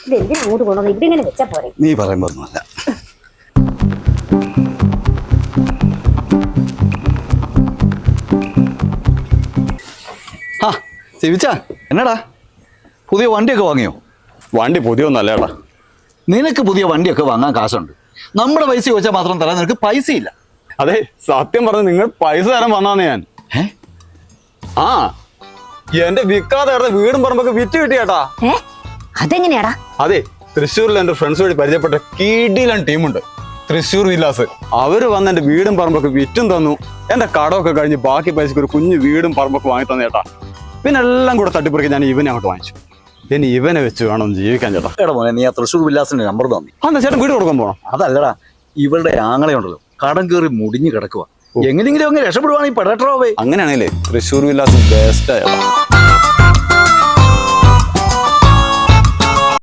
ഇത് എന്തിനാ അങ്ങോട്ട് കൊണ്ടുവന്നത്? ഇവിടെ ഇങ്ങനെ വെച്ചാ പോരെ. നീ പറയുമ്പോ ഒന്നുമല്ല. ആ സിവിച്ചാ, എന്നാടാ പുതിയ വണ്ടിയൊക്കെ വാങ്ങിയോ? വണ്ടി പുതിയൊന്നല്ല ഏട്ടാ. നിനക്ക് പുതിയ വണ്ടിയൊക്കെ വാങ്ങാൻ കാശുണ്ട്. നമ്മുടെ പൈസ ചോദിച്ചാൽ മാത്രം തരാൻ നിനക്ക് പൈസയില്ല. അതെ, സത്യം പറഞ്ഞ് നിങ്ങൾ പൈസ തരാൻ വന്നാന്ന് ഞാൻ. ആ എന്റെ വിൽക്കാതെ വീടും പറമ്പൊക്കെ വിറ്റ് കിട്ടിയേട്ടാ. അതെങ്ങനെയാടാ? അതെ, തൃശ്ശൂരിൽ എന്റെ ഫ്രണ്ട്സ് വഴി പരിചയപ്പെട്ട കീടിലൻ ടീമുണ്ട്, തൃശ്ശൂർ വില്ലാസ്. അവര് വന്ന് എന്റെ വീടും പറമ്പൊക്കെ വിറ്റും തന്നു. എന്റെ കടമൊക്കെ കഴിഞ്ഞ് ബാക്കി പൈസക്ക് ഒരു കുഞ്ഞു വീടും പറമ്പൊക്കെ വാങ്ങി തന്നേട്ടാ. പിന്നെ എല്ലാം കൂടെ തട്ടിപ്പറിക്ക് ഞാൻ ഇവനെ അങ്ങോട്ട് വാങ്ങിച്ചു. ഇനി ഇവനെ വെച്ച് വേണം ജീവിക്കാൻ ചേട്ടാ. എടാ മോനെ, നീ ആ തൃശ്ശൂർ വില്ലാസിന്റെ നമ്പർ തന്നെ. അന്നാ ചേട്ടൻ വീട് കൊടുക്കാൻ പോണം. അതല്ലടാ, ഇവളുടെ ആങ്ങളയുണ്ടല്ലോ, കടം കയറി മുടിഞ്ഞു കിടക്കുക. എങ്ങനെയെങ്കിലും അങ്ങനെ രക്ഷപ്പെടുവാണെങ്കിൽ പെടട്ടോവേ. അങ്ങനെയാണല്ലേ തൃശ്ശൂർ വില്ലാസ് ബെസ്റ്റ് ആയതാ.